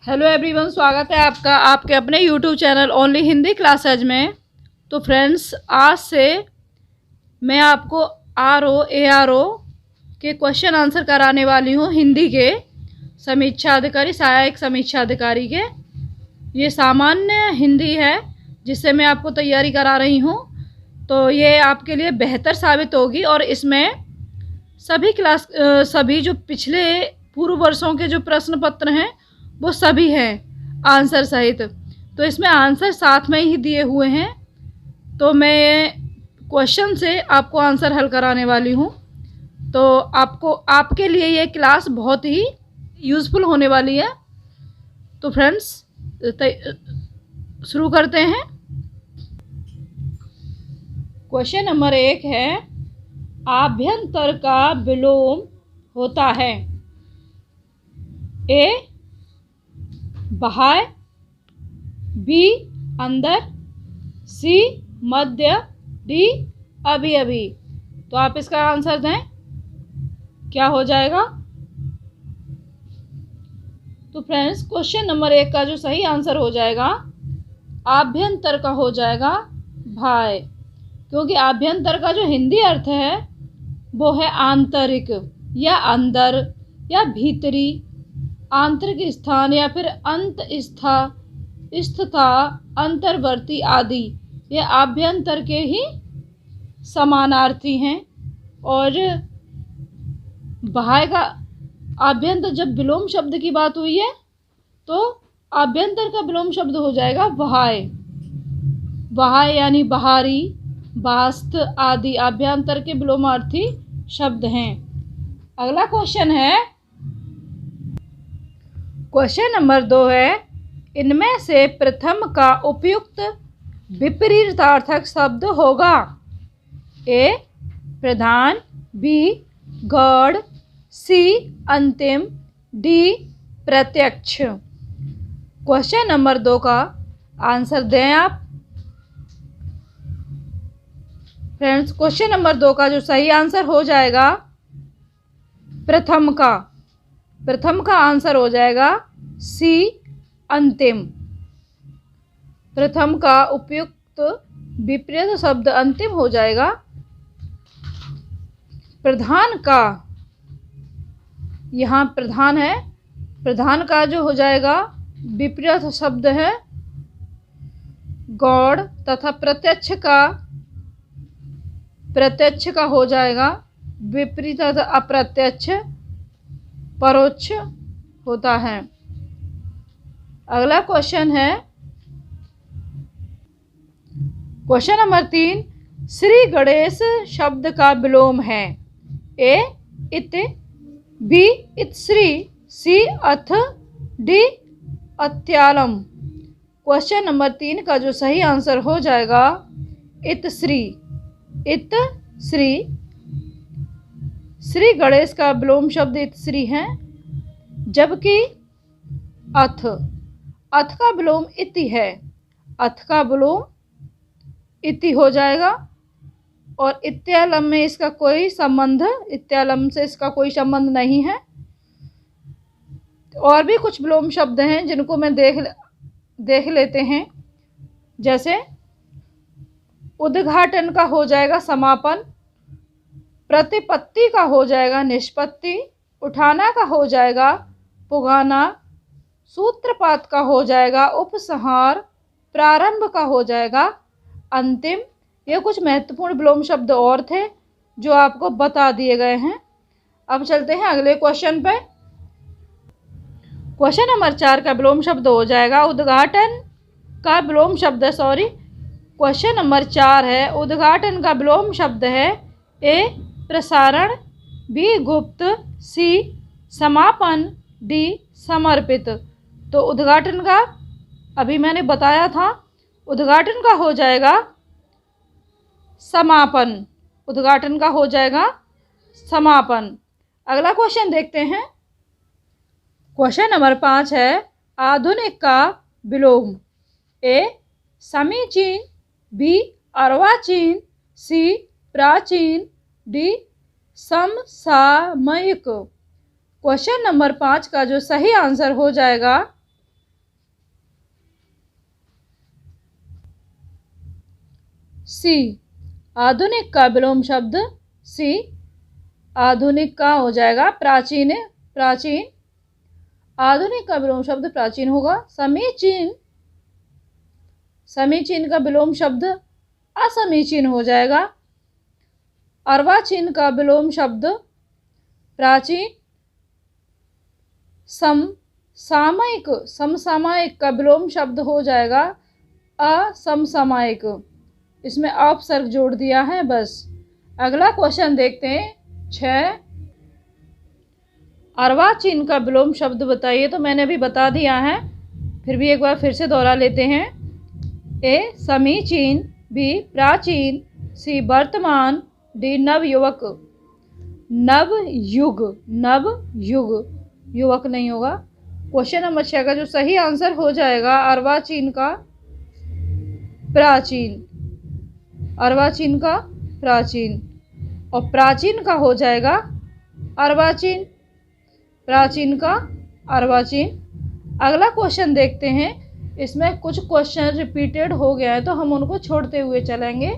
Hello everyone, स्वागत है आपका आपके अपने YouTube channel only Hindi classes में। तो फ्रेंड्स, आज से मैं आपको ARO के क्वेश्चन आंसर कराने वाली हूँ हिंदी के समीक्षा अधिकारी, सहायक समीक्षा अधिकारी के। ये सामान्य हिंदी है जिससे मैं आपको तैयारी करा रही हूँ, तो ये आपके लिए बेहतर साबित होगी। और इसमें सभी जो पिछले पूर्व वर्षों के जो प्रश्न पत्र हैं वो सभी हैं आंसर सहित। तो इसमें आंसर साथ में ही दिए हुए हैं, तो मैं क्वेश्चन से आपको आंसर हल कराने वाली हूँ। तो आपके लिए ये क्लास बहुत ही यूज़फुल होने वाली है। तो फ्रेंड्स, शुरू करते हैं। क्वेश्चन नंबर 1 है, आभ्यंतर का विलोम होता है। ए बाह्य, बी अंदर, सी मध्य, डी अभी अभी। तो आप इसका आंसर दें, क्या हो जाएगा? तो फ्रेंड्स, क्वेश्चन नंबर 1 का जो सही आंसर हो जाएगा आभ्यंतर का हो जाएगा बाह्य, क्योंकि आभ्यंतर का जो हिंदी अर्थ है वो है आंतरिक या अंदर या भीतरी, आंतरिक स्थान या फिर स्थिता, अंतर्वर्ती आदि। ये आभ्यंतर के ही समानार्थी हैं। और बाह्य का आभ्यंतर, जब विलोम शब्द की बात हुई है तो आभ्यंतर का विलोम शब्द हो जाएगा बाह्य। बाह्य यानी बाहरी, बास्थ आदि आभ्यंतर के विलोमार्थी शब्द हैं। अगला क्वेश्चन है, क्वेश्चन नंबर 2 है, इनमें से प्रथम का उपयुक्त विपरीतार्थक शब्द होगा। ए प्रधान, बी गौड़, सी अंतिम, डी प्रत्यक्ष। क्वेश्चन नंबर 2 का आंसर दें आप। फ्रेंड्स, क्वेश्चन नंबर 2 का जो सही आंसर हो जाएगा प्रथम का आंसर हो जाएगा सी अंतिम। प्रथम का उपयुक्त विपरीत शब्द अंतिम हो जाएगा। प्रधान का, यहाँ प्रधान है, प्रधान का जो हो जाएगा विपरीत शब्द है गौड़, तथा प्रत्यक्ष का हो जाएगा विपरीत अप्रत्यक्ष, परोक्ष होता है। अगला क्वेश्चन है, क्वेश्चन नंबर 3, श्री गणेश शब्द का विलोम है। ए इत, बी इतश्री, सी अथ, डी अत्यालम। क्वेश्चन नंबर 3 का जो सही आंसर हो जाएगा इतश्री। श्री गणेश का विलोम शब्द इतश्री है, जबकि अथ का विलोम इति है। अथ का विलोम इति हो जाएगा। और इत्यालम में इसका कोई संबंध, इत्यालम से इसका कोई संबंध नहीं है। और भी कुछ विलोम शब्द हैं जिनको मैं देख लेते हैं। जैसे उद्घाटन का हो जाएगा समापन, प्रतिपत्ति का हो जाएगा निष्पत्ति, उठाना का हो जाएगा पुगाना, सूत्रपात का हो जाएगा उपसंहार, प्रारंभ का हो जाएगा अंतिम। ये कुछ महत्वपूर्ण विलोम शब्द और थे जो आपको बता दिए गए हैं। अब चलते हैं अगले क्वेश्चन पे। क्वेश्चन नंबर 4 का विलोम शब्द हो जाएगा उद्घाटन का विलोम शब्द, क्वेश्चन नंबर 4 है, उद्घाटन का विलोम शब्द है ए प्रसारण, बी गुप्त, सी समापन, डी समर्पित। तो उद्घाटन का अभी मैंने बताया था, उद्घाटन का हो जाएगा समापन। उद्घाटन का हो जाएगा समापन। अगला क्वेश्चन देखते हैं। क्वेश्चन नंबर 5 है, आधुनिक का विलोम। ए समीचीन, बी अर्वाचीन, सी प्राचीन, डी समसामयिक। क्वेश्चन नंबर 5 का जो सही आंसर हो जाएगा सी। आधुनिक का विलोम शब्द सी। आधुनिक का हो जाएगा प्राचीन, प्राचीन। आधुनिक का विलोम शब्द प्राचीन होगा। समीचीन, समीचीन का विलोम शब्द असमीचीन हो जाएगा। अर्वाचीन का विलोम शब्द प्राचीन। समसामयिक, समसामयिक का विलोम शब्द हो जाएगा असमसामयिक। इसमें अपसर्ग जोड़ दिया है बस। अगला क्वेश्चन देखते हैं 6। अर्वाचीन का विलोम शब्द बताइए। तो मैंने अभी बता दिया है, फिर भी एक बार फिर से दोहरा लेते हैं। ए समीचीन, बी प्राचीन, सी वर्तमान, डी नवयुवक। नवयुग, नवयुग, युवक नहीं होगा। क्वेश्चन नंबर 6 का जो सही आंसर हो जाएगा अर्वाचीन का प्राचीन, अर्वाचीन का प्राचीन, और प्राचीन का हो जाएगा अर्वाचीन, प्राचीन का अर्वाचीन। अगला क्वेश्चन देखते हैं। इसमें कुछ क्वेश्चन रिपीटेड हो गया है तो हम उनको छोड़ते हुए चलेंगे।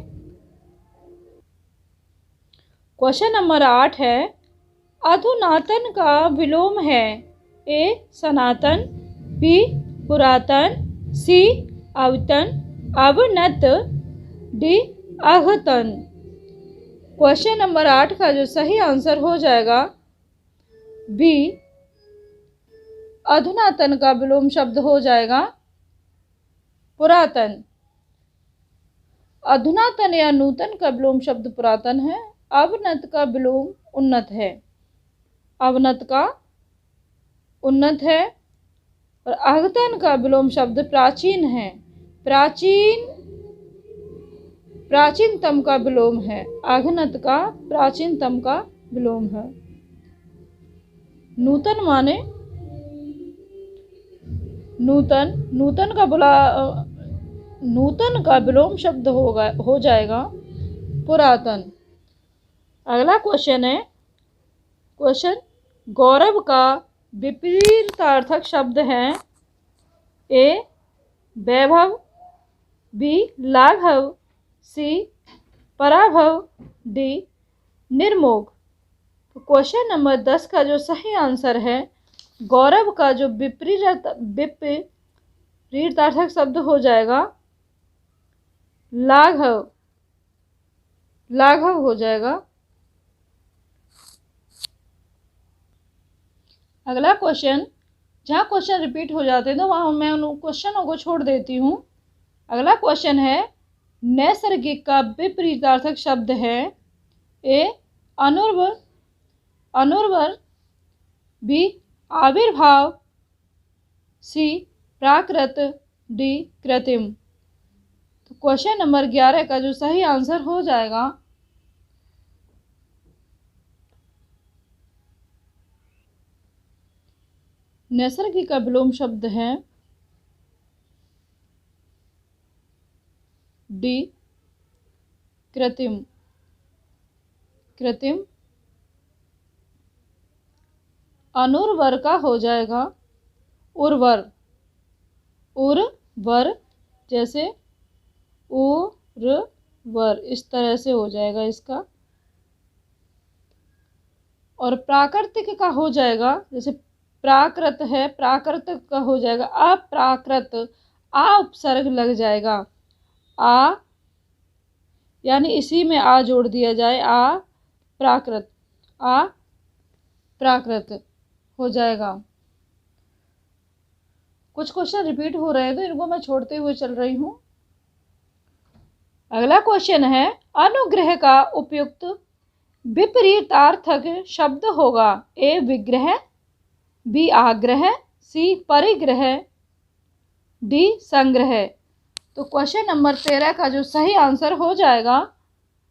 क्वेश्चन नंबर 8 है, अधुनातन का विलोम है। ए सनातन, बी पुरातन, सी अवतन, अवनत, डी अघतन। क्वेश्चन नंबर 8 का जो सही आंसर हो जाएगा बी अधुनातन का विलोम शब्द हो जाएगा पुरातन। अधुनातन या नूतन का विलोम शब्द पुरातन है। अवनत का विलोम उन्नत है, अवनत का उन्नत है। और अघतन का विलोम शब्द प्राचीन है। प्राचीन, प्राचीनतम का विलोम है। अघनत का प्राचीनतम का विलोम है। नूतन माने नूतन, नूतन का नूतन का विलोम शब्द हो जाएगा पुरातन। अगला क्वेश्चन है, क्वेश्चन गौरव का विपरीतार्थक शब्द है। ए वैभव, बी लाघव, सी पराभव, डी निर्मोग। तो क्वेश्चन नंबर 10 का जो सही आंसर है गौरव का जो विपरीतार्थक शब्द हो जाएगा लाघव, लाघव हो जाएगा। अगला क्वेश्चन, जहाँ क्वेश्चन रिपीट हो जाते हैं तो वहाँ मैं उन क्वेश्चनों को छोड़ देती हूँ। अगला क्वेश्चन है, नैसर्गिक का विपरीतार्थक शब्द है। ए अनुर्वर, अनुर्वर, बी आविर्भाव, सी प्राकृत, डी कृत्रिम। तो क्वेश्चन नंबर 11 का जो सही आंसर हो जाएगा नैसर्गिक का विलोम शब्द है डी कृत्रिम, कृत्रिम। अनुर्वर का हो जाएगा उर्वर, उर्वर, जैसे उर्वर, इस तरह से हो जाएगा इसका। और प्राकृतिक का हो जाएगा, जैसे प्राकृत है, प्राकृतिक का हो जाएगा अप्राकृत, आ उपसर्ग लग जाएगा। आ यानी इसी में आ जोड़ दिया जाए, आ प्राकृत, आ प्राकृत हो जाएगा। कुछ क्वेश्चन रिपीट हो रहे हैं तो इनको मैं छोड़ते हुए चल रही हूँ। अगला क्वेश्चन है, अनुग्रह का उपयुक्त विपरीतार्थक शब्द होगा। ए विग्रह, बी आग्रह, सी परिग्रह, डी संग्रह। तो क्वेश्चन नंबर 13 का जो सही आंसर हो जाएगा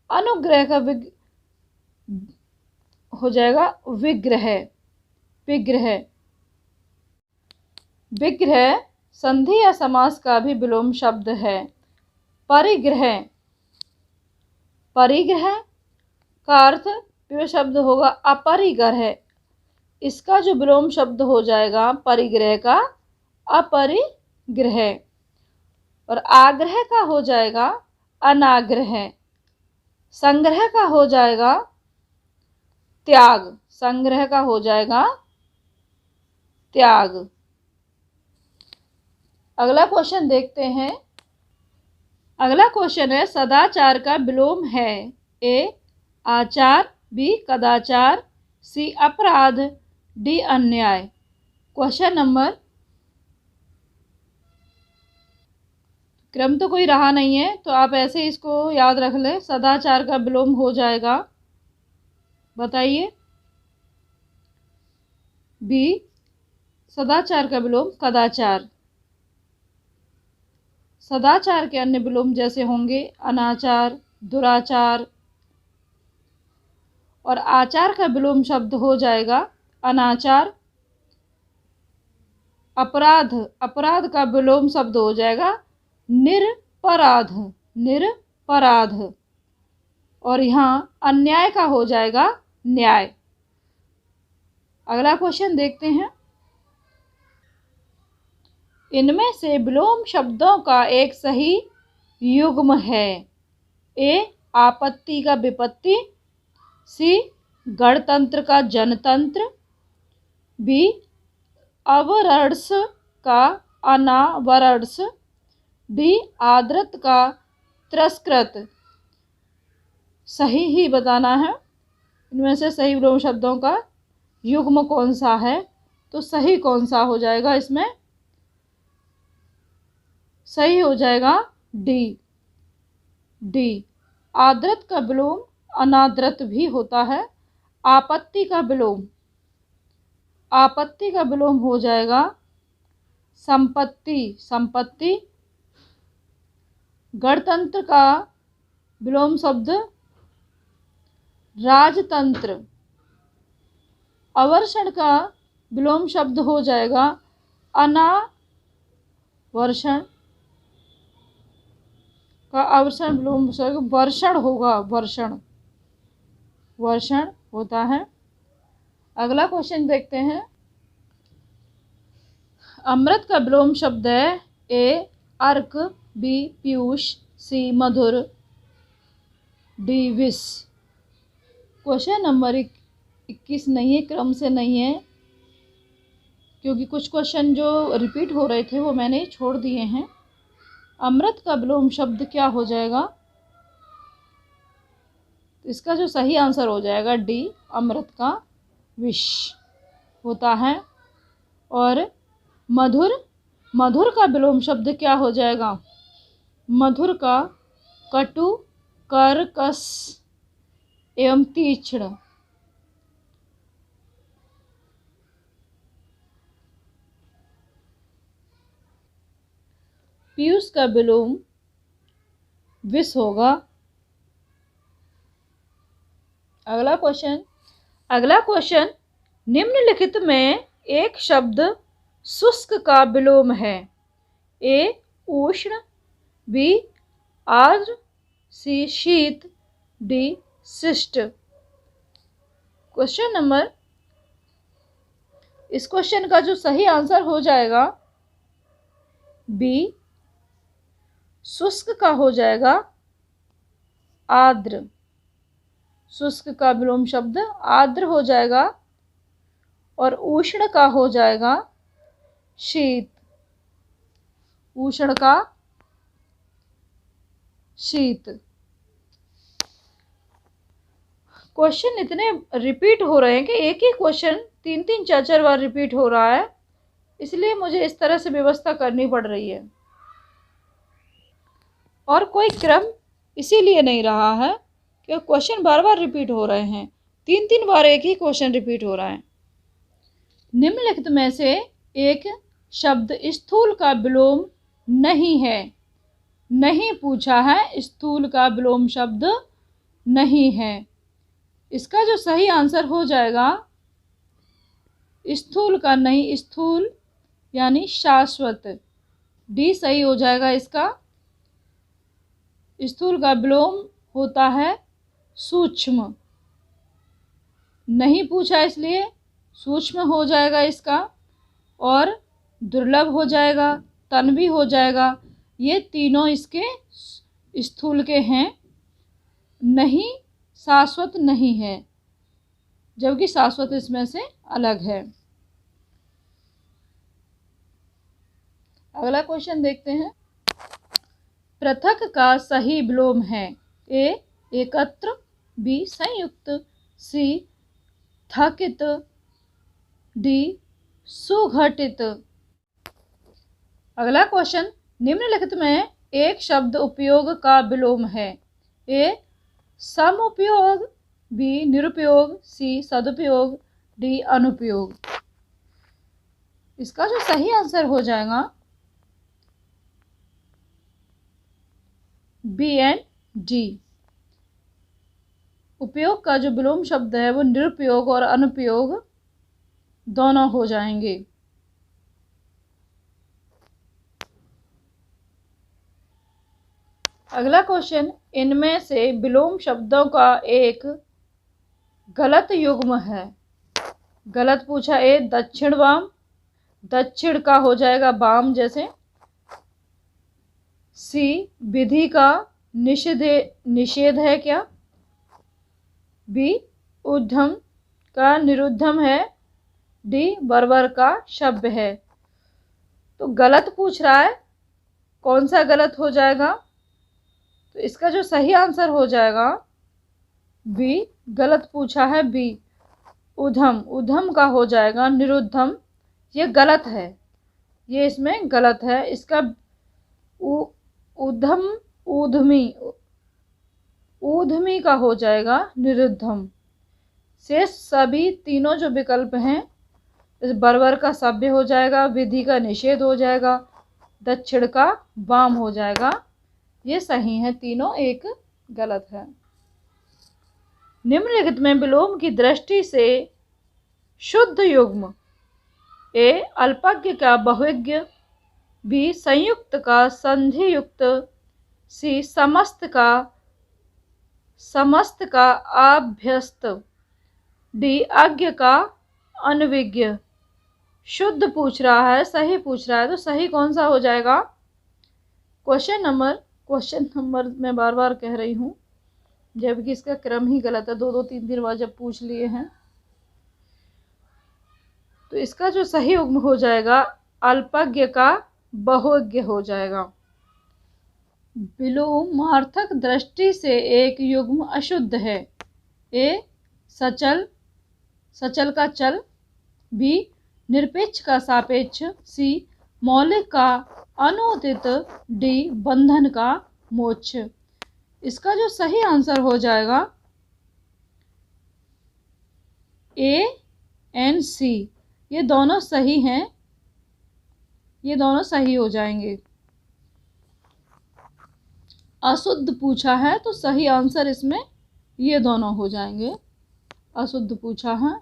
अनुग्रह का हो जाएगा विग्रह, विग्रह। विग्रह संधि या समास का भी विलोम शब्द है। परिग्रह, परिग्रह का अर्थ विलोम शब्द होगा अपरिग्रह। इसका जो विलोम शब्द हो जाएगा परिग्रह का अपरिग्रह। और आग्रह का हो जाएगा अनाग्रह। संग्रह का हो जाएगा त्याग। संग्रह का हो जाएगा त्याग। अगला क्वेश्चन देखते हैं। अगला क्वेश्चन है सदाचार का विलोम है। ए आचार, बी कदाचार, सी अपराध, डी अन्याय। क्वेश्चन नंबर, क्रम तो कोई रहा नहीं है तो आप ऐसे ही इसको याद रख लें। सदाचार का विलोम हो जाएगा, बताइए। बी सदाचार का विलोम कदाचार। सदाचार के अन्य विलोम जैसे होंगे अनाचार, दुराचार, और आचार का विलोम शब्द हो जाएगा अनाचार। अपराध, अपराध का विलोम शब्द हो जाएगा निरपराध। निरपराध। और यहाँ अन्याय का हो जाएगा न्याय। अगला क्वेश्चन देखते हैं। इनमें से विलोम शब्दों का एक सही युग्म है। ए आपत्ति का विपत्ति, सी गणतंत्र का जनतंत्र, बी अवरर्ष का अनावरर्ष, डी आदृत का तिरस्कृत। सही ही बताना है। इनमें से सही विलोम शब्दों का युग्म कौन सा है, तो सही कौन सा हो जाएगा इसमें? सही हो जाएगा डी। डी। आदृत का विलोम अनादृत भी होता है। आपत्ति का विलोम, आपत्ति का विलोम हो जाएगा संपत्ति। संपत्ति। गणतंत्र का विलोम शब्द राजतंत्र। अवर्षण का विलोम शब्द हो जाएगा अनावर्षण। का अवर्षण विलोम शब्द वर्षण होगा। वर्षण। वर्षण होता है। अगला क्वेश्चन देखते हैं। अमृत का विलोम शब्द है। ए अर्क, बी पीयूष, सी मधुर, डी विष। क्वेश्चन नंबर 21 नहीं है, क्रम से नहीं है, क्योंकि कुछ क्वेश्चन जो रिपीट हो रहे थे वो मैंने छोड़ दिए हैं। अमृत का विलोम शब्द क्या हो जाएगा? इसका जो सही आंसर हो जाएगा डी, अमृत का विष होता है। और मधुर, मधुर का विलोम शब्द क्या हो जाएगा? मधुर का कटु, कर्कश एवं तीक्ष्ण। पीयूष का विलोम विष होगा। अगला क्वेश्चन। अगला क्वेश्चन, निम्नलिखित में एक शब्द शुष्क का विलोम है। ए उष्ण, बी आर्द्र, सी शीत, डी शिष्ट। क्वेश्चन नंबर, इस क्वेश्चन का जो सही आंसर हो जाएगा बी, शुष्क का हो जाएगा आर्द्र। शुष्क का विलोम शब्द आर्द्र हो जाएगा। और उष्ण का हो जाएगा शीत। उष्ण का शीत। क्वेश्चन इतने रिपीट हो रहे हैं कि एक ही क्वेश्चन 3-3 4-4 बार रिपीट हो रहा है, इसलिए मुझे इस तरह से व्यवस्था करनी पड़ रही है। और कोई क्रम इसीलिए नहीं रहा है कि क्वेश्चन बार बार रिपीट हो रहे हैं। 3-3 बार एक ही क्वेश्चन रिपीट हो रहा है। निम्नलिखित में से एक शब्द स्थूल का विलोम नहीं है। नहीं पूछा है, स्थूल का विलोम शब्द नहीं है। इसका जो सही आंसर हो जाएगा स्थूल का नहीं, स्थूल यानी शाश्वत। डी सही हो जाएगा इसका। स्थूल का विलोम होता है सूक्ष्म। नहीं पूछा इसलिए सूक्ष्म हो जाएगा इसका। और दुर्लभ हो जाएगा, तन्वी हो जाएगा। ये तीनों इसके स्थूल के हैं, नहीं शाश्वत नहीं है, जबकि शाश्वत इसमें से अलग है। अगला क्वेश्चन देखते हैं। पृथक का सही विलोम है ए एकत्र, बी संयुक्त, सी थकित, डी सुघटित। अगला क्वेश्चन, निम्नलिखित में एक शब्द उपयोग का विलोम है ए समुपयोग, बी निरुपयोग, सी सदुपयोग, डी अनुपयोग। इसका जो सही आंसर हो जाएगा बी एंड डी। उपयोग का जो विलोम शब्द है वो निरुपयोग और अनुपयोग दोनों हो जाएंगे। अगला क्वेश्चन, इनमें से विलोम शब्दों का एक गलत युग्म है। गलत पूछा ए दक्षिण वाम, दक्षिण का हो जाएगा वाम जैसे। सी विधि का निषेध है क्या। बी उद्धम का निरुद्धम है। डी बर्बर का शब्द है। तो गलत पूछ रहा है, कौन सा गलत हो जाएगा। तो इसका जो सही आंसर हो जाएगा बी। गलत पूछा है बी उद्धम, उद्धम का हो जाएगा निरुद्धम। ये गलत है, ये इसमें गलत है। इसका उद्धम ऊधमी, ऊधमी का हो जाएगा निरुद्धम। शेष सभी तीनों जो विकल्प हैं, बर्बर का सभ्य हो जाएगा, विधि का निषेध हो जाएगा, दक्षिण का वाम हो जाएगा। ये सही है तीनों, एक गलत है। निम्नलिखित में विलोम की दृष्टि से शुद्ध युग्म ए अल्पज्ञ का बहुज्ञ, बी संयुक्त का संधियुक्त, सी समस्त का अभ्यस्त, डी अज्ञ का अनविज्ञ। शुद्ध पूछ रहा है, सही पूछ रहा है, तो सही कौन सा हो जाएगा। क्वेश्चन नंबर मैं बार बार कह रही हूँ, जबकि इसका क्रम ही गलत है। 2-2 3-3 बार जब पूछ लिए हैं, तो इसका जो सही युग्म हो जाएगा अल्पज्ञ का बहुज्ञ हो जाएगा। विलोमार्थक दृष्टि से एक युग्म अशुद्ध है ए सचल, सचल का चल, बी निरपेक्ष का सापेक्ष, सी मौलिक का अनुदित, डी बंधन का मोक्ष। इसका जो सही आंसर हो जाएगा ए एंड सी। ये दोनों सही हैं, ये दोनों सही हो जाएंगे। अशुद्ध पूछा है तो सही आंसर इसमें ये दोनों हो जाएंगे। अशुद्ध पूछा है,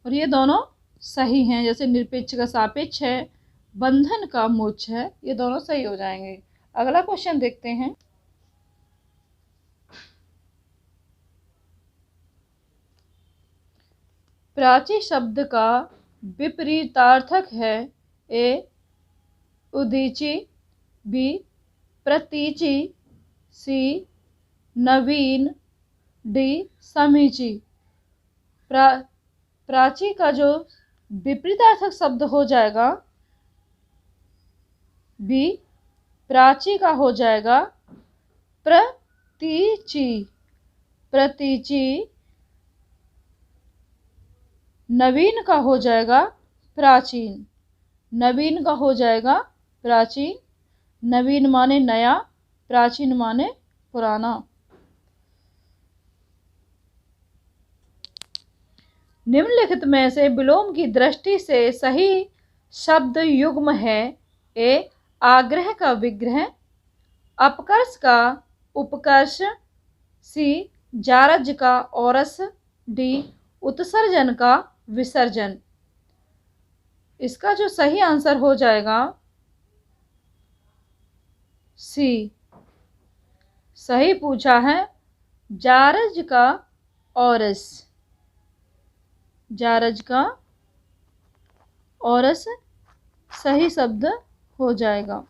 और ये दोनों सही हैं। जैसे निरपेक्ष का सापेक्ष है, बंधन का मोक्ष है, ये दोनों सही हो जाएंगे। अगला क्वेश्चन देखते हैं। प्राची शब्द का विपरीतार्थक है ए उदीची, बी प्रतीची, सी नवीन, डी समीची। प्राची का जो विपरीतार्थक शब्द हो जाएगा बी। प्राची का हो जाएगा प्रतीची, प्रतीची। नवीन का हो जाएगा प्राचीन, नवीन का हो जाएगा प्राचीन। नवीन माने नया, प्राचीन माने पुराना। निम्नलिखित में से विलोम की दृष्टि से सही शब्द युग्म है ए आग्रह का विग्रह, अपकर्ष का उपकर्ष, सी जारज का औरस, डी उत्सर्जन का विसर्जन। इसका जो सही आंसर हो जाएगा सी। सही पूछा है जारज का औरस, जारज का औरस सही शब्द हो जाएगा।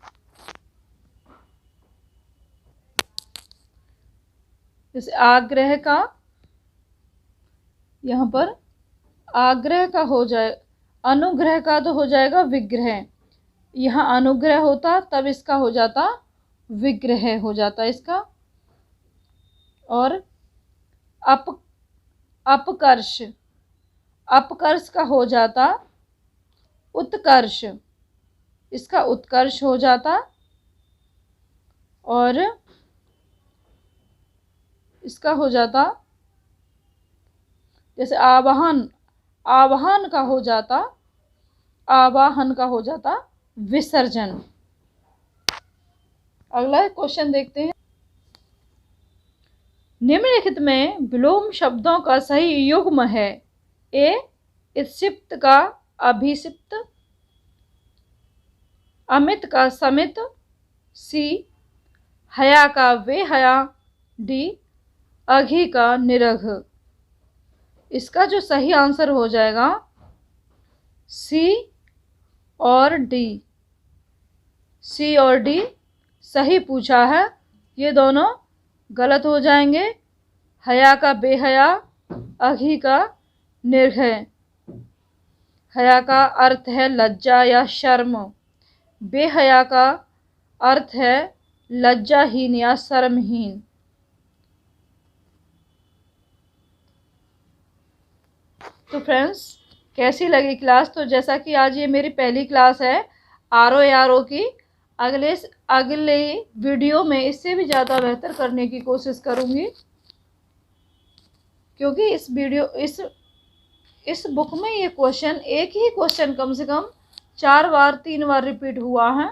जैसे आग्रह का, यहाँ पर आग्रह का हो जाए, अनुग्रह का तो हो जाएगा विग्रह। यहाँ अनुग्रह होता तब इसका हो जाता विग्रह हो जाता इसका। और अपकर्ष, अपकर्ष का हो जाता उत्कर्ष, इसका उत्कर्ष हो जाता। और इसका हो जाता, जैसे आवाहन, आवाहन का हो जाता, आवाहन का हो जाता विसर्जन। अगला क्वेश्चन देखते हैं। निम्नलिखित में विलोम शब्दों का सही युग्म है। ए इत्सिप्त का अभिसिप्त, अमित का समित, सी हया का वे हया, डी अघी का निरघ। इसका जो सही आंसर हो जाएगा सी और डी। सी और डी सही पूछा है, ये दोनों गलत हो जाएंगे। हया का बेहया, अघी का निर्घय। हया का अर्थ है लज्जा या शर्म, बेहया का अर्थ है लज्जाहीन या शर्महीन। तो फ्रेंड्स, कैसी लगी क्लास? तो जैसा कि आज ये मेरी पहली क्लास है RO की, अगले वीडियो में इससे भी ज़्यादा बेहतर करने की कोशिश करूँगी, क्योंकि इस बुक में ये क्वेश्चन, एक ही क्वेश्चन कम से कम 4 बार 3 बार रिपीट हुआ है।